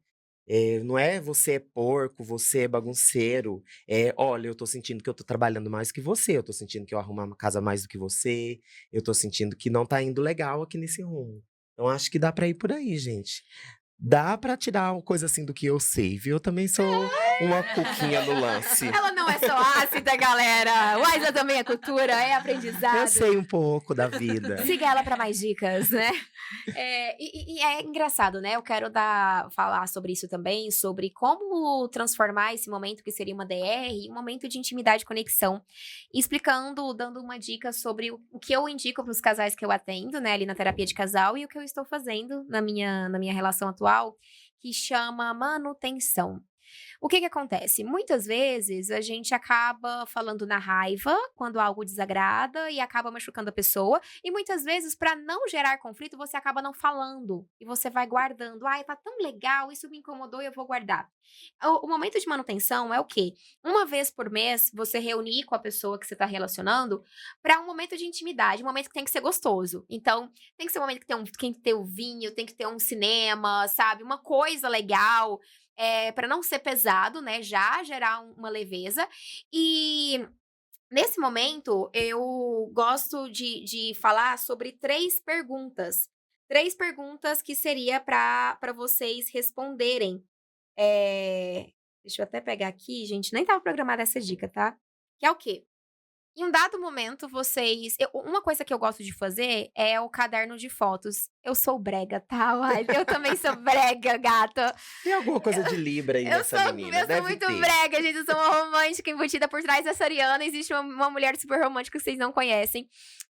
C: não é você é porco, você é bagunceiro. Olha, eu tô sentindo que eu tô trabalhando mais que você, eu tô sentindo que eu arrumo a casa mais do que você, eu tô sentindo que não tá indo legal aqui nesse rumo. Então acho que dá pra ir por aí, gente. Dá pra tirar uma coisa assim do que eu sei, viu? Eu também sou uma cuquinha no lance.
A: Ela não é só ácida, galera. O Aisa também é cultura, é aprendizado.
C: Eu sei um pouco da vida.
A: Siga ela para mais dicas, né? E é engraçado, né? Eu quero falar sobre isso também, sobre como transformar esse momento que seria uma DR em um momento de intimidade e conexão. Explicando, dando uma dica sobre o que eu indico para os casais que eu atendo, né? Ali na terapia de casal e o que eu estou fazendo na minha relação atual, que chama manutenção. O que acontece? Muitas vezes a gente acaba falando na raiva quando algo desagrada e acaba machucando a pessoa, e muitas vezes, para não gerar conflito, você acaba não falando e você vai guardando. Ai, tá tão legal, isso me incomodou e eu vou guardar. O momento de manutenção é o quê? Uma vez por mês, você reunir com a pessoa que você está relacionando para um momento de intimidade, um momento que tem que ser gostoso. Então, tem que ser um momento que tem que ter o vinho, tem que ter um cinema, sabe? Uma coisa legal. Para não ser pesado, né? Já gerar uma leveza. E nesse momento, eu gosto de falar sobre 3 perguntas. 3 perguntas que seria para vocês responderem. Deixa eu até pegar aqui, gente. Nem estava programada essa dica, tá? Que é o quê? Em um dado momento, uma coisa que eu gosto de fazer é o caderno de fotos. Eu sou brega, tá? Mas eu também sou brega, gata.
C: Tem alguma coisa de Libra aí nessa menina?
A: Eu sou
C: Deve
A: muito
C: ter.
A: brega, gente. Eu sou uma romântica embutida por trás dessa Ariana. Existe uma mulher super romântica que vocês não conhecem.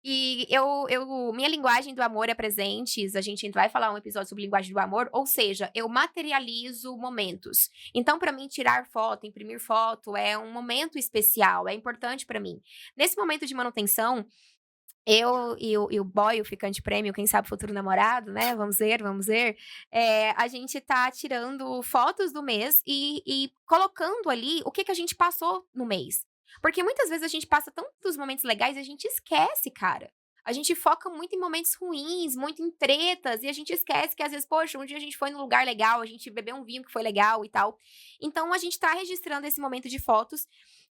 A: E minha linguagem do amor é presentes. A gente vai falar um episódio sobre linguagem do amor. Ou seja, eu materializo momentos. Então, pra mim, tirar foto, imprimir foto é um momento especial. É importante pra mim. Nesse momento de manutenção, eu e o boy, o ficante prêmio, quem sabe futuro namorado, né? Vamos ver. A gente tá tirando fotos do mês e colocando ali o que a gente passou no mês. Porque muitas vezes a gente passa tantos momentos legais e a gente esquece, cara. A gente foca muito em momentos ruins, muito em tretas, e a gente esquece que às vezes, poxa, um dia a gente foi num lugar legal, a gente bebeu um vinho que foi legal e tal. Então a gente tá registrando esse momento de fotos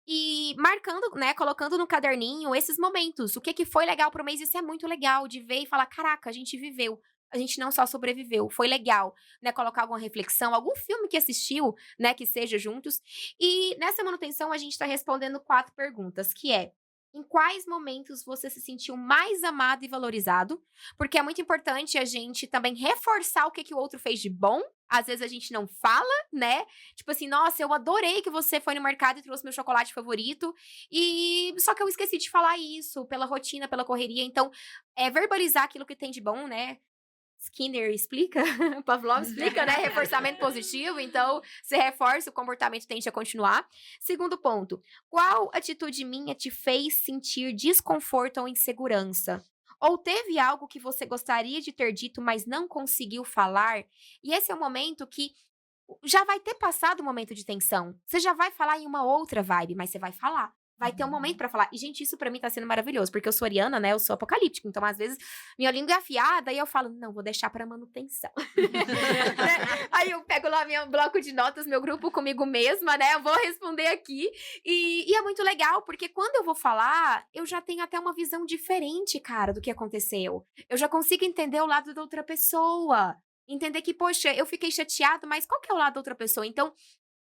A: e marcando, né, colocando no caderninho esses momentos. O que foi legal pro mês, isso é muito legal de ver e falar, caraca, a gente viveu. A gente não só sobreviveu, foi legal, né, colocar alguma reflexão, algum filme que assistiu, né, que seja juntos. E nessa manutenção a gente tá respondendo 4 perguntas, que é: em quais momentos você se sentiu mais amado e valorizado, porque é muito importante a gente também reforçar o que, que o outro fez de bom. Às vezes a gente não fala, né? Tipo assim, nossa, eu adorei que você foi no mercado e trouxe meu chocolate favorito. E só que eu esqueci de falar isso, pela rotina, pela correria. Então, verbalizar aquilo que tem de bom, né? Skinner explica, Pavlov explica, né? Reforçamento positivo. Então, você reforça, o comportamento tende a continuar. Segundo ponto, qual atitude minha te fez sentir desconforto ou insegurança? Ou teve algo que você gostaria de ter dito, mas não conseguiu falar? E esse é o momento que já vai ter passado o momento de tensão. Você já vai falar em uma outra vibe, mas você vai falar. Vai ter um momento pra falar. E, gente, isso pra mim tá sendo maravilhoso, porque eu sou ariana, né? Eu sou apocalíptica. Então, às vezes, minha língua é afiada e eu falo, não, vou deixar pra manutenção. Né? Aí eu pego lá meu bloco de notas, meu grupo comigo mesma, né? Eu vou responder aqui. E é muito legal, porque quando eu vou falar, eu já tenho até uma visão diferente, cara, do que aconteceu. Eu já consigo entender o lado da outra pessoa. Entender que, poxa, eu fiquei chateado, mas qual que é o lado da outra pessoa? Então,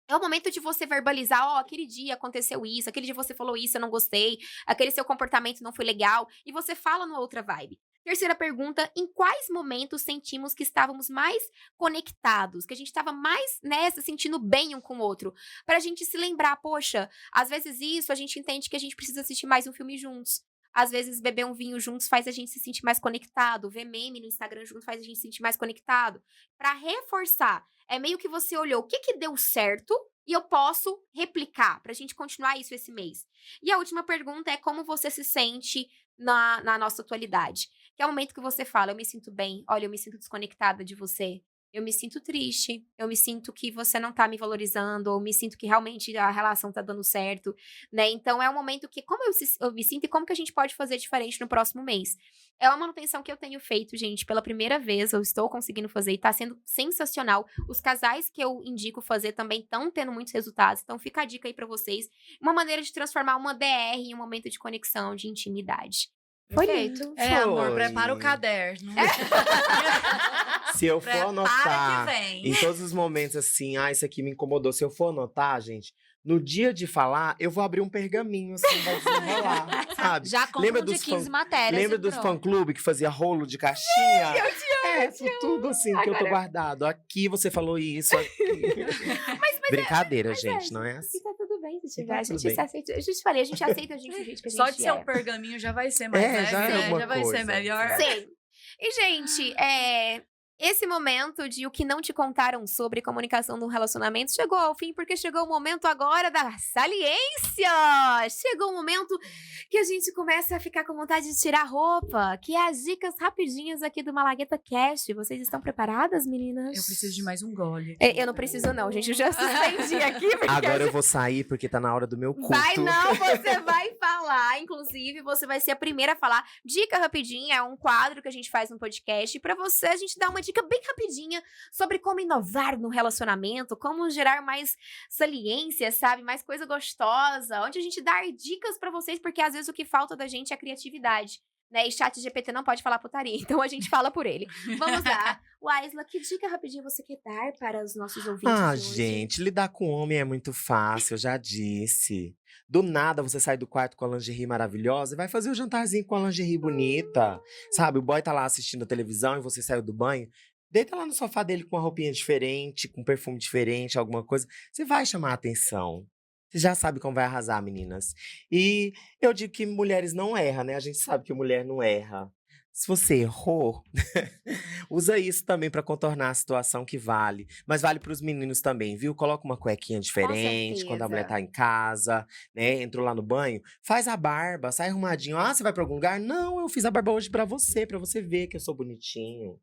A: é o momento de você verbalizar, ó, aquele dia aconteceu isso, aquele dia você falou isso, eu não gostei, aquele seu comportamento não foi legal, e você fala numa outra vibe. Terceira pergunta, em quais momentos sentimos que estávamos mais conectados, que a gente estava mais, né, se sentindo bem um com o outro? Pra gente se lembrar, poxa, às vezes isso a gente entende que a gente precisa assistir mais um filme juntos. Às vezes, beber um vinho juntos faz a gente se sentir mais conectado. Ver meme no Instagram juntos faz a gente se sentir mais conectado. Pra reforçar, é meio que você olhou o que que deu certo e eu posso replicar pra gente continuar isso esse mês. E a última pergunta é como você se sente na nossa atualidade. Que é o momento que você fala, eu me sinto bem, olha, eu me sinto desconectada de você. Eu me sinto triste, eu me sinto que você não tá me valorizando, ou me sinto que realmente a relação tá dando certo, né? Então é um momento que, como eu me sinto e como que a gente pode fazer diferente no próximo mês? É uma manutenção que eu tenho feito, gente, pela primeira vez, eu estou conseguindo fazer e tá sendo sensacional. Os casais que eu indico fazer também estão tendo muitos resultados, então fica a dica aí pra vocês. Uma maneira de transformar uma DR em um momento de conexão, de intimidade. Foi lindo.
D: É, amor,
C: Foi.
D: prepara o caderno.
C: Se eu for
D: Prepara
C: anotar
D: que vem.
C: em todos os momentos assim, isso aqui me incomodou. Se eu for anotar, gente, no dia de falar, eu vou abrir um pergaminho assim, vai desenrolar, sabe?
E: Já compram
C: Lembra
E: de
C: dos
E: 15
C: fã-
E: matérias.
C: Lembra
E: e
C: dos
E: pronto.
C: fã-clube que fazia rolo de caixinha? Tudo assim que eu tô
A: Agora-
C: guardado. Aqui você falou isso, aqui. Brincadeira, gente, não é assim.
A: E tá tudo bem se tiver.
C: Tá
A: A
C: tudo
A: gente
C: bem.
A: se aceita. Eu já te falei, a gente aceita a gente do jeito que a gente
D: Só de ser
A: é.
D: um pergaminho já vai ser mais leve,
C: já é
D: né?
C: alguma
D: Já vai ser
C: coisa.
D: melhor.
A: Sim. E, gente, esse momento de o que não te contaram sobre comunicação no relacionamento chegou ao fim, porque chegou o momento agora da saliência! Chegou o momento que a gente começa a ficar com vontade de tirar a roupa, que é as dicas rapidinhas aqui do Malagueta Cast. Vocês estão preparadas, meninas?
D: Eu preciso de mais um gole.
A: Eu não preciso não, gente. Eu já suspendi aqui, porque
C: Agora eu vou sair porque tá na hora do meu culto.
A: Vai não, você vai falar. Inclusive, você vai ser a primeira a falar. Dica rapidinha é um quadro que a gente faz no podcast. E pra você, a gente dá uma dica bem rapidinha sobre como inovar no relacionamento, como gerar mais saliência, sabe? Mais coisa gostosa. Onde a gente dá dicas pra vocês, porque às vezes o que falta da gente é a criatividade. Né? E chat GPT não pode falar putaria, então a gente fala por ele. Vamos lá. Waisla, que dica rapidinho você quer dar para os nossos ouvintes de hoje?
C: Gente, lidar com homem é muito fácil, eu já disse. Do nada você sai do quarto com a lingerie maravilhosa e vai fazer o jantarzinho com a lingerie bonita. Sabe, o boy tá lá assistindo a televisão e você saiu do banho. Deita lá no sofá dele com uma roupinha diferente, com um perfume diferente, alguma coisa. Você vai chamar a atenção. Você já sabe como vai arrasar, meninas. E eu digo que mulheres não erram, né? A gente sabe que mulher não erra. Se você errou, usa isso também pra contornar a situação que vale. Mas vale pros meninos também, viu? Coloca uma cuequinha diferente quando a mulher
A: certeza.
C: tá em casa, né? Entrou lá no banho, faz a barba, sai arrumadinho. Você vai pra algum lugar? Não, eu fiz a barba hoje pra você ver que eu sou bonitinho.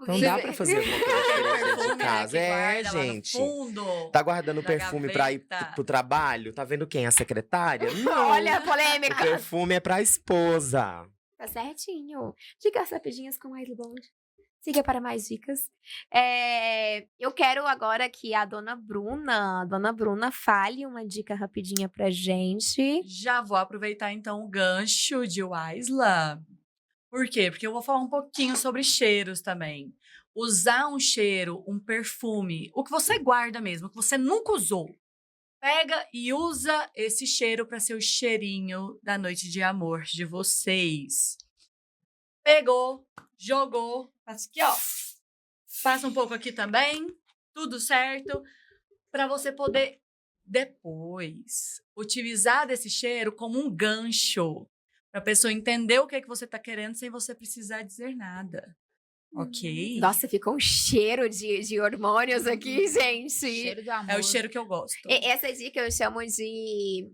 C: Não dá pra fazer alguma coisa diferente dentro de
D: Perfume, né,
C: casa.
D: que
C: É,
D: guarda lá no
C: gente.
D: fundo.
C: Tá guardando
D: da
C: perfume pra ir
D: gaveta.
C: pro trabalho? Tá vendo quem? A secretária? Não.
A: Olha a
C: O
A: polêmica.
C: perfume é pra esposa.
A: Tá certinho. Dicas rapidinhas com Waisla Bond. Siga para mais dicas. Eu quero agora que a dona Bruna fale uma dica rapidinha pra gente.
D: Já vou aproveitar então o gancho de Waisla. Por quê? Porque eu vou falar um pouquinho sobre cheiros também. Usar um cheiro, um perfume, o que você guarda mesmo, o que você nunca usou. Pega e usa esse cheiro para ser o cheirinho da noite de amor de vocês. Pegou, jogou, passa aqui, ó. Passa um pouco aqui também, tudo certo, para você poder depois utilizar desse cheiro como um gancho, para a pessoa entender o que é que você tá querendo sem você precisar dizer nada. Ok?
A: Nossa, ficou um cheiro de hormônios aqui, gente.
E: Cheiro do amor.
D: É o cheiro que eu gosto.
A: Essa dica eu chamo de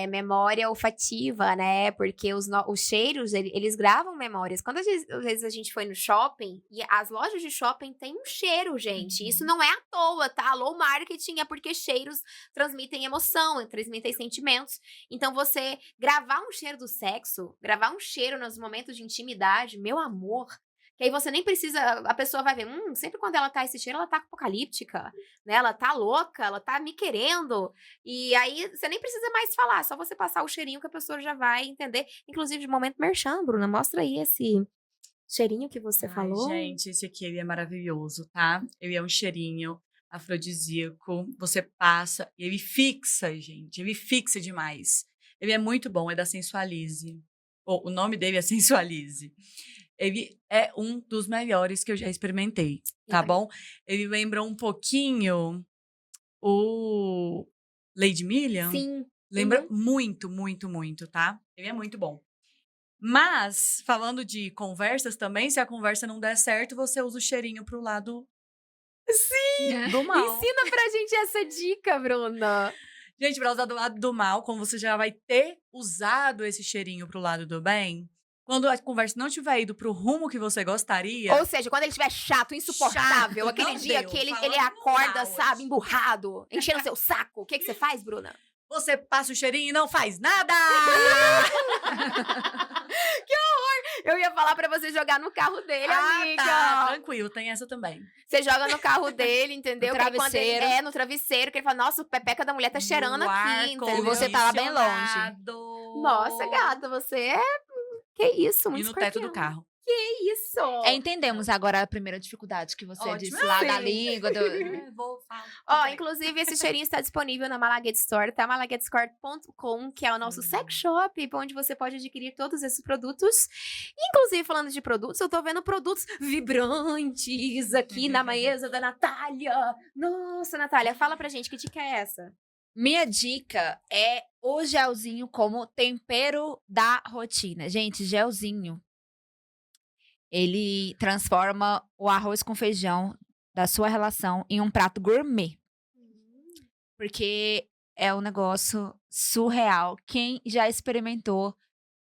A: memória olfativa, né? Porque os cheiros, eles gravam memórias. Quando às vezes a gente foi no shopping, e as lojas de shopping têm um cheiro, gente. Isso não é à toa, tá? Low marketing é porque cheiros transmitem emoção, transmitem sentimentos. Então, você gravar um cheiro do sexo, gravar um cheiro nos momentos de intimidade, meu amor... Que aí você nem precisa, a pessoa vai ver, sempre quando ela tá esse cheiro, ela tá apocalíptica, né? Ela tá louca, ela tá me querendo. E aí você nem precisa mais falar, só você passar o cheirinho que a pessoa já vai entender. Inclusive, de momento merchan, Bruna, mostra aí esse cheirinho que você falou.
D: Gente, esse aqui ele é maravilhoso, tá? Ele é um cheirinho afrodisíaco, você passa e ele fixa, gente, ele fixa demais. Ele é muito bom, é da Sensualize. O nome dele é Sensualize. Ele é um dos melhores que eu já experimentei, tá bom? Ele lembra um pouquinho o Lady Million.
A: Sim.
D: Lembra muito, muito, muito, tá? Ele é muito bom. Mas, falando de conversas também, se a conversa não der certo, você usa o cheirinho pro lado do mal.
A: Ensina pra gente essa dica, Bruna.
D: Gente, pra usar do lado do mal, como você já vai ter usado esse cheirinho pro lado do bem, quando a conversa não tiver ido pro rumo que você gostaria...
A: Ou seja, quando ele estiver chato, insuportável, aquele
D: não
A: dia
D: deu,
A: que ele
D: falando
A: acorda,
D: mal
A: sabe,
D: hoje.
A: emburrado, enchendo seu saco, o que você faz, Bruna?
D: Você passa o cheirinho e não faz nada!
A: Eu ia falar pra você jogar no carro dele, amiga.
D: Tá, tranquilo, tem essa também.
A: Você joga no carro dele, entendeu?
E: No
A: Que aí quando ele-
E: travesseiro.
A: no travesseiro, que ele fala, nossa, o pepeca da mulher tá cheirando
D: No ar
A: aqui, entendeu?
E: E você tá lá bem longe.
D: condicionado.
A: Nossa, gata, você é... Que isso,
D: E
A: muito
D: no teto do
A: escorpião.
D: carro.
A: Que isso?
E: Entendemos agora a primeira dificuldade que você
D: Ótimo.
E: disse lá da
A: Sim.
E: língua.
D: Vou falar.
A: Ó, inclusive, esse cheirinho está disponível na Malagueta Store, tá? malaguetastore.com, que é o nosso sex shop, onde você pode adquirir todos esses produtos. Inclusive, falando de produtos, eu tô vendo produtos vibrantes aqui na mesa da Natália. Nossa, Natália, fala pra gente, que dica é essa?
E: Minha dica é o gelzinho como tempero da rotina. Gente, gelzinho. Ele transforma o arroz com feijão da sua relação em um prato gourmet. Porque é um negócio surreal. Quem já experimentou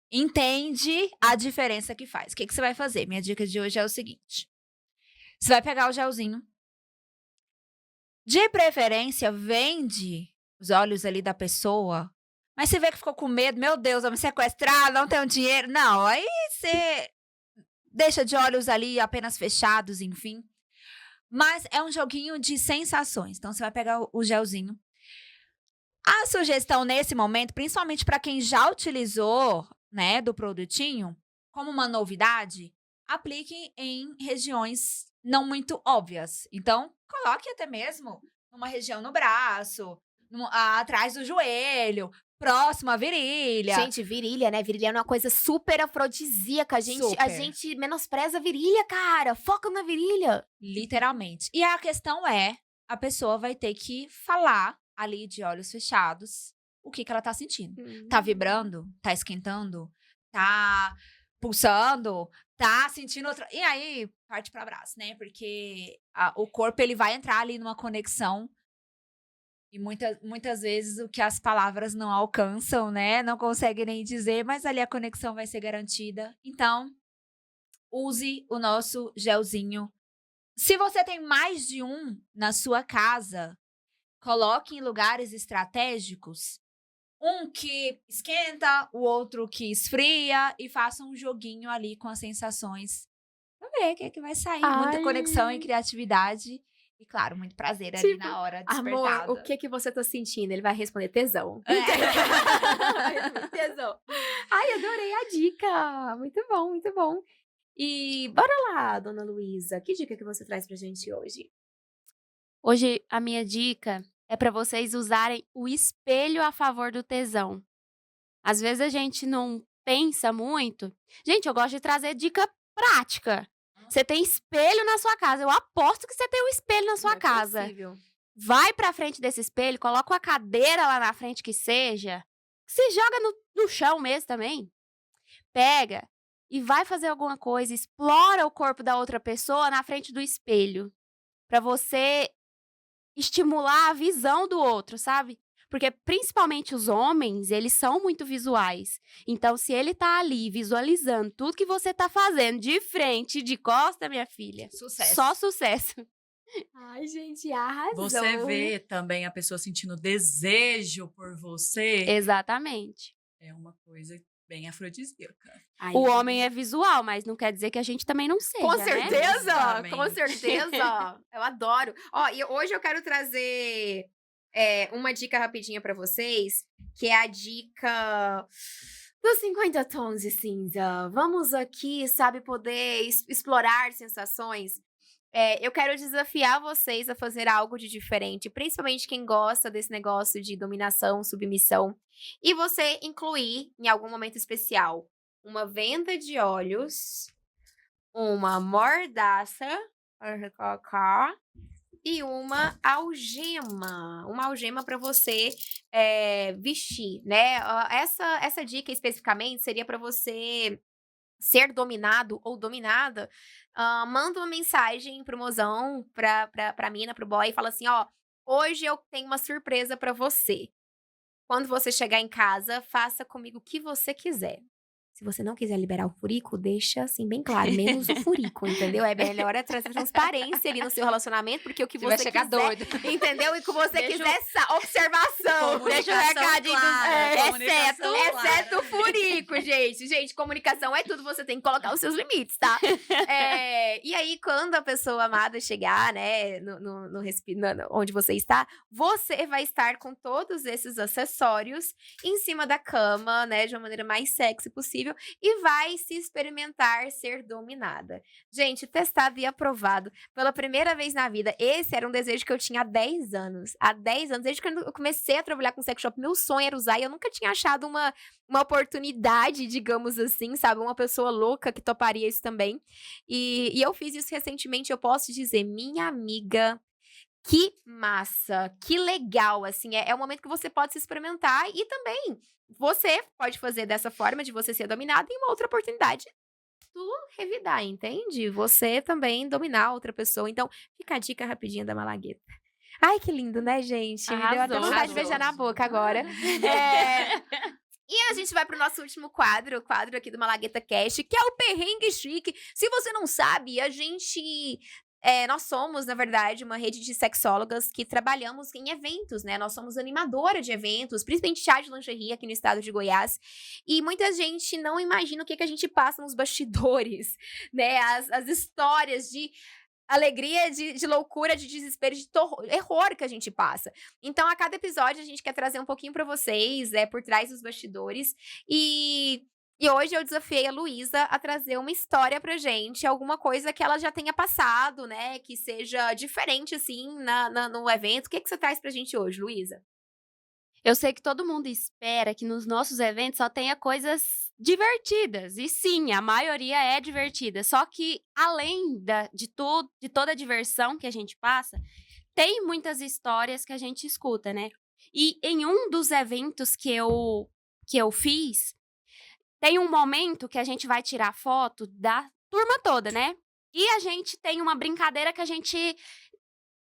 E: entende a diferença que faz. O que você vai fazer? Minha dica de hoje é o seguinte. Você vai pegar o gelzinho. De preferência, vende os olhos ali da pessoa. Mas você vê que ficou com medo. Meu Deus, vou me sequestrar, não tenho dinheiro. Não, aí você deixa de olhos ali apenas fechados, enfim. Mas é um joguinho de sensações. Então, você vai pegar o gelzinho. A sugestão nesse momento, principalmente para quem já utilizou, né, do produtinho, como uma novidade, aplique em regiões não muito óbvias. Então, coloque até mesmo numa região no braço, atrás do joelho, próximo à virilha.
A: Gente, virilha, né? Virilha é uma coisa super afrodisíaca. A
E: Super.
A: gente menospreza a virilha, cara. Foca na virilha.
E: Literalmente. E a questão é, a pessoa vai ter que falar ali de olhos fechados o que ela tá sentindo. Tá vibrando? Tá esquentando? Tá pulsando? Tá sentindo outra... E aí, parte para abraço, né? Porque o corpo, ele vai entrar ali numa conexão e muitas vezes o que as palavras não alcançam, né? Não conseguem nem dizer, mas ali a conexão vai ser garantida. Então, use o nosso gelzinho. Se você tem mais de um na sua casa, coloque em lugares estratégicos. Um que esquenta, o outro que esfria e faça um joguinho ali com as sensações. Pra ver o que é que vai sair. Muita
A: Ai.
E: conexão e criatividade. E, claro, muito prazer ali
A: Tipo,
E: na hora despertada.
A: Amor, o que você tá sentindo? Ele vai responder tesão. Tesão. Ai, adorei a dica. Muito bom, muito bom. E bora lá, dona Luísa. Que dica que você traz pra gente hoje?
F: Hoje, a minha dica é é para vocês usarem o espelho a favor do tesão. Às vezes a gente não pensa muito. Gente, eu gosto de trazer dica prática. Você tem espelho na sua casa. Eu aposto que você tem um espelho na sua
A: Não é
F: casa.
A: possível.
F: Vai pra frente desse espelho, coloca uma cadeira lá na frente que seja. Se joga no chão mesmo também. Pega e vai fazer alguma coisa. Explora o corpo da outra pessoa na frente do espelho. Pra você estimular a visão do outro, sabe? Porque principalmente os homens, eles são muito visuais. Então, se ele tá ali visualizando tudo que você tá fazendo de frente, de costa, minha filha,
E: Sucesso.
F: só sucesso.
A: Ai, gente, arrasou.
D: Você vê também a pessoa sentindo desejo por você.
F: Exatamente.
D: É uma coisa bem afrodisíaca.
F: O homem é visual, mas não quer dizer que a gente também não seja,
A: Com
F: né?
A: certeza, com
D: Exatamente.
A: certeza. Eu adoro. Ó, e hoje eu quero trazer uma dica rapidinha pra vocês, que é a dica dos 50 tons de cinza. Vamos aqui, sabe, poder explorar sensações. Eu quero desafiar vocês a fazer algo de diferente, principalmente quem gosta desse negócio de dominação, submissão, e você incluir, em algum momento especial, uma venda de olhos, uma mordaça, e uma algema para você vestir, né? Essa dica especificamente seria para você ser dominado ou dominada. Manda uma mensagem pro mozão, pra mina, pro boy, e fala assim, ó, hoje eu tenho uma surpresa pra você. Quando você chegar em casa, faça comigo o que você quiser. Se você não quiser liberar o furico, deixa assim bem claro, menos o furico, entendeu? É melhor trazer transparência ali no seu relacionamento, porque o que
E: Você vai
A: você
E: chegar
A: quiser,
E: doido.
A: entendeu? E o que você
F: Deixa
A: quiser, observação.
F: Deixa o recadinho
A: Exceto o furico, gente. Gente, comunicação é tudo, você tem que colocar os seus limites, tá? E aí, quando a pessoa amada chegar, né, onde você está, você vai estar com todos esses acessórios em cima da cama, né, de uma maneira mais sexy possível, e vai se experimentar ser dominada. Gente, testado e aprovado pela primeira vez na vida. Esse era um desejo que eu tinha há 10 anos. Há 10 anos, desde que eu comecei a trabalhar com sex shop, meu sonho era usar, e eu nunca tinha achado uma oportunidade, digamos assim, sabe? Uma pessoa louca que toparia isso também. E eu fiz isso recentemente, eu posso dizer, minha amiga, que massa, que legal, assim, é um momento que você pode se experimentar, e também você pode fazer dessa forma de você ser dominado, e uma outra oportunidade tu revidar, entende? Você também dominar outra pessoa. Então, fica a dica rapidinha da Malagueta. Ai, que lindo, né, gente? Me deu até
F: Arrasou,
A: vontade de
F: arrasou.
A: beijar na boca agora. E a gente vai pro nosso último quadro, o quadro aqui do Malagueta Cast, que é o Perrengue Chique. Se você não sabe, nós somos, na verdade, uma rede de sexólogas que trabalhamos em eventos, né? Nós somos animadora de eventos, principalmente chá de lingerie aqui no estado de Goiás. E muita gente não imagina o que a gente passa nos bastidores, né? As histórias de alegria, de loucura, de desespero, de terror que a gente passa. Então, a cada episódio, a gente quer trazer um pouquinho pra vocês, por trás dos bastidores. E hoje eu desafiei a Luísa a trazer uma história pra gente, alguma coisa que ela já tenha passado, né? Que seja diferente, assim, no evento. O que você traz pra gente hoje, Luísa?
F: Eu sei que todo mundo espera que nos nossos eventos só tenha coisas divertidas. E sim, a maioria é divertida. Só que, além de toda a diversão que a gente passa, tem muitas histórias que a gente escuta, né? E em um dos eventos que eu fiz, tem um momento que a gente vai tirar foto da turma toda, né? E a gente tem uma brincadeira que a gente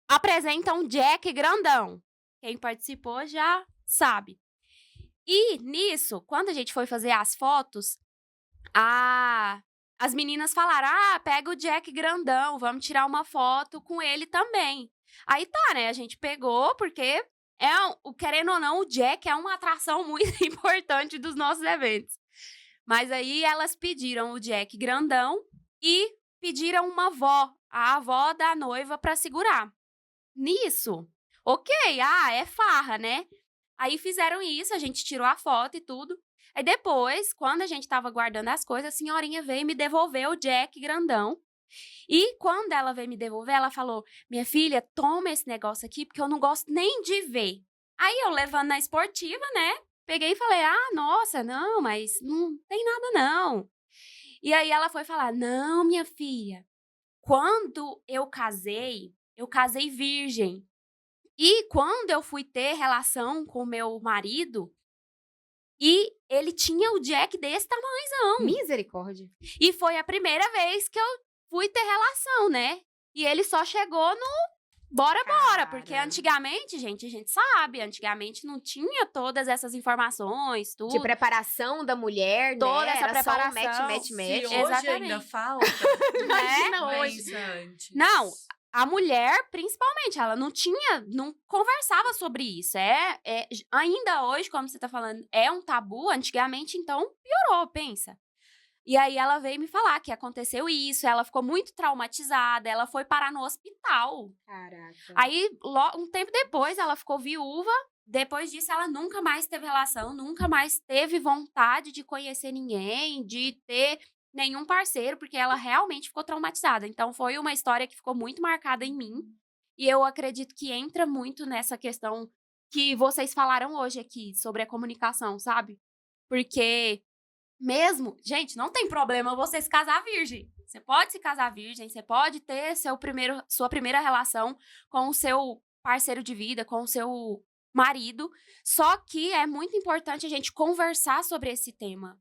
F: apresenta um Jack grandão. Quem participou já sabe. E nisso, quando a gente foi fazer as fotos, as meninas falaram, pega o Jack grandão, vamos tirar uma foto com ele também. Aí tá, né? A gente pegou, porque querendo ou não, o Jack é uma atração muito importante dos nossos eventos. Mas aí elas pediram o Jack grandão e pediram uma avó, a avó da noiva, pra segurar. Nisso, ok, é farra, né? Aí fizeram isso, a gente tirou a foto e tudo. Aí depois, quando a gente tava guardando as coisas, a senhorinha veio e me devolveu o Jack grandão. E quando ela veio me devolver, ela falou: minha filha, toma esse negócio aqui, porque eu não gosto nem de ver. Aí eu levando na esportiva, né? Peguei e falei: ah, nossa, não, mas não tem nada não. E aí ela foi falar: não, minha filha, quando eu casei virgem. E quando eu fui ter relação com meu marido, e ele tinha o Jack desse tamanhozão.
A: Misericórdia.
F: E foi a primeira vez que eu fui ter relação, né? E ele só chegou no bora, porque
A: Cara.
F: antigamente, gente, a gente sabe, antigamente não tinha todas essas informações, tudo.
A: De preparação da mulher,
F: Toda
A: né?
F: essa
A: Era só um
F: preparação.
A: match.
D: Se hoje
F: Exatamente.
D: ainda falta,
A: Imagina hoje.
D: pensa antes.
F: Não, a mulher, principalmente, ela não conversava sobre isso. Ainda hoje, como você tá falando, é um tabu. Antigamente, então, piorou, pensa. E aí ela veio me falar que aconteceu isso, ela ficou muito traumatizada, ela foi parar no hospital.
A: Caraca.
F: Aí, um tempo depois, ela ficou viúva. Depois disso, ela nunca mais teve relação, nunca mais teve vontade de conhecer ninguém, de ter nenhum parceiro, porque ela realmente ficou traumatizada. Então, foi uma história que ficou muito marcada em mim. E eu acredito que entra muito nessa questão que vocês falaram hoje aqui, sobre a comunicação, sabe? Porque mesmo, gente, não tem problema você se casar virgem. Você pode se casar virgem, você pode ter sua primeira relação com o seu parceiro de vida, com o seu marido. Só que é muito importante a gente conversar sobre esse tema.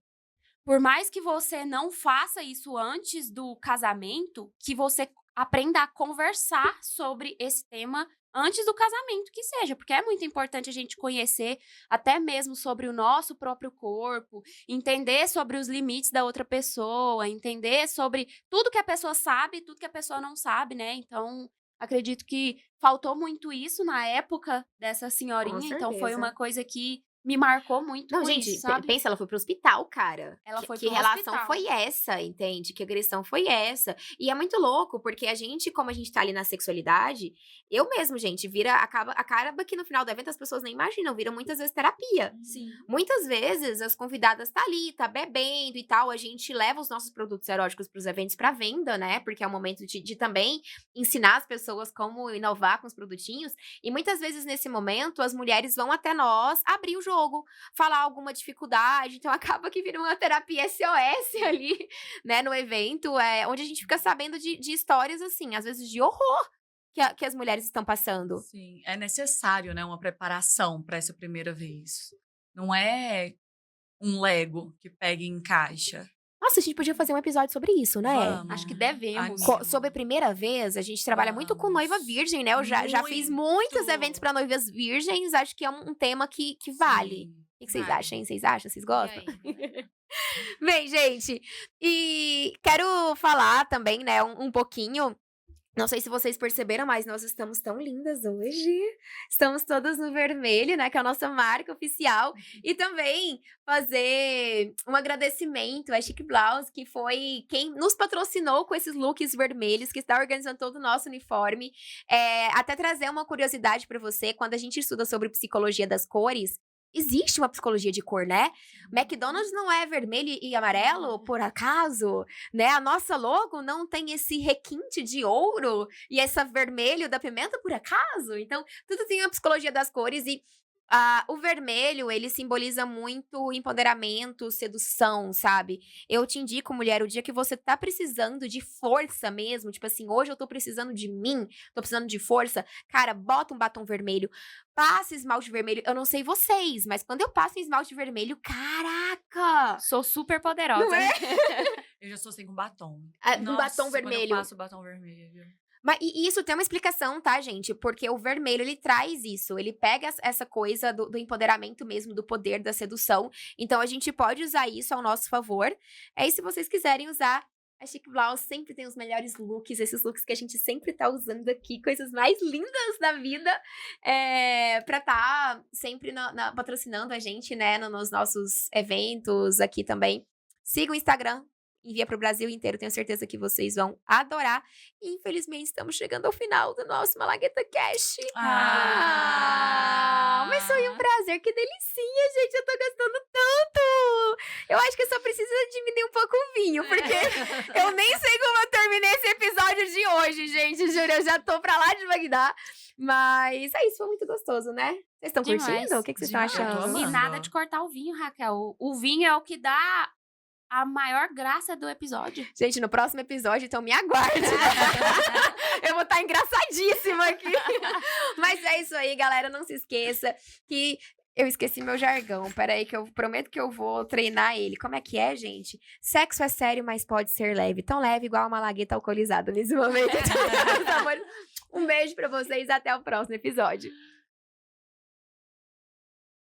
F: Por mais que você não faça isso antes do casamento, que você aprenda a conversar sobre esse tema antes do casamento, que seja. Porque é muito importante a gente conhecer até mesmo sobre o nosso próprio corpo, entender sobre os limites da outra pessoa, entender sobre tudo que a pessoa sabe e tudo que a pessoa não sabe, né? Então, acredito que faltou muito isso na época dessa senhorinha. Então, foi
A: certeza.
F: uma coisa que me marcou muito
A: Não,
F: com
A: gente,
F: isso, sabe?
A: pensa, ela foi pro hospital, cara.
F: Ela foi
A: que
F: pro
A: relação
F: hospital.
A: foi essa, entende? Que agressão foi essa? E é muito louco, porque a gente, como a gente tá ali na sexualidade, eu mesmo, gente, acaba que no final do evento as pessoas nem imaginam, vira muitas vezes terapia.
F: Sim.
A: Muitas vezes as convidadas tá ali, tá bebendo e tal, a gente leva os nossos produtos eróticos pros eventos pra venda, né? Porque é um momento de também ensinar as pessoas como inovar com os produtinhos. E muitas vezes nesse momento as mulheres vão até nós abrir o jogo, falar alguma dificuldade, então acaba que vira uma terapia SOS ali, né, no evento, onde a gente fica sabendo de histórias, assim, às vezes de horror que as mulheres estão passando.
D: Sim, é necessário, né, uma preparação para essa primeira vez. Não é um Lego que pega e encaixa.
A: Nossa, a gente podia fazer um episódio sobre isso, né?
D: Vamos.
F: Acho que devemos.
D: Animo.
A: Sobre a primeira vez, a gente trabalha muito com noiva
D: Vamos.
A: virgem, né? Eu já fiz muitos
D: Muito.
A: eventos para noivas virgens, acho que é um tema que vale.
D: Sim.
A: O que vocês
F: Vale.
A: acham, hein? Vocês acham? Vocês gostam?
F: E aí?
A: Bem, gente, e quero falar também, né, um pouquinho. Não sei se vocês perceberam, mas nós estamos tão lindas hoje. Estamos todas no vermelho, né? Que é a nossa marca oficial. E também fazer um agradecimento à Chic Blouse, que foi quem nos patrocinou com esses looks vermelhos, que está organizando todo o nosso uniforme. Até trazer uma curiosidade para você, quando a gente estuda sobre psicologia das cores, existe uma psicologia de cor, né? McDonald's não é vermelho e amarelo, por acaso, né? A nossa logo não tem esse requinte de ouro e esse vermelho da pimenta, por acaso? Então, tudo tem uma psicologia das cores e o vermelho, ele simboliza muito empoderamento, sedução, sabe? Eu te indico, mulher, o dia que você tá precisando de força mesmo, tipo assim, hoje eu tô precisando de mim, tô precisando de força, cara, bota um batom vermelho, passa esmalte vermelho. Eu não sei vocês, mas quando eu passo em esmalte vermelho, caraca!
F: Sou super poderosa.
A: Não é?
D: Eu já sou assim com batom.
A: Um batom vermelho.
D: Quando eu passo batom vermelho.
A: Mas e isso tem uma explicação, tá, gente? Porque o vermelho, ele traz isso. Ele pega essa coisa do empoderamento mesmo, do poder, da sedução. Então, a gente pode usar isso ao nosso favor. E se vocês quiserem usar, a Chic Blouse sempre tem os melhores looks. Esses looks que a gente sempre tá usando aqui. Coisas mais lindas da vida. Pra tá sempre patrocinando a gente, né? Nos nossos eventos aqui também. Siga o Instagram. Envia para o Brasil inteiro, tenho certeza que vocês vão adorar. E, infelizmente, estamos chegando ao final do nosso Malagueta Cash. Mas foi um prazer, que delicinha, gente, eu tô gostando tanto! Eu acho que só precisa diminuir um pouco o vinho, porque eu nem sei como eu terminei esse episódio de hoje, gente. Juro, eu já tô pra lá de Bagdá. Mas é isso, foi muito gostoso, né? Vocês estão
F: Demais.
A: curtindo? O que vocês estão
C: Demais, eu tô
A: achando?
F: E
C: amando.
F: nada de cortar o vinho, Raquel. O vinho é o que dá a maior graça do episódio.
A: Gente, no próximo episódio, então me aguarde. Eu vou estar engraçadíssima aqui. Mas é isso aí, galera. Não se esqueça que eu esqueci meu jargão. Peraí, que eu prometo que eu vou treinar ele. Como é que é, gente? Sexo é sério, mas pode ser leve. Tão leve igual uma malagueta alcoolizada nesse momento. Um beijo pra vocês. Até o próximo episódio.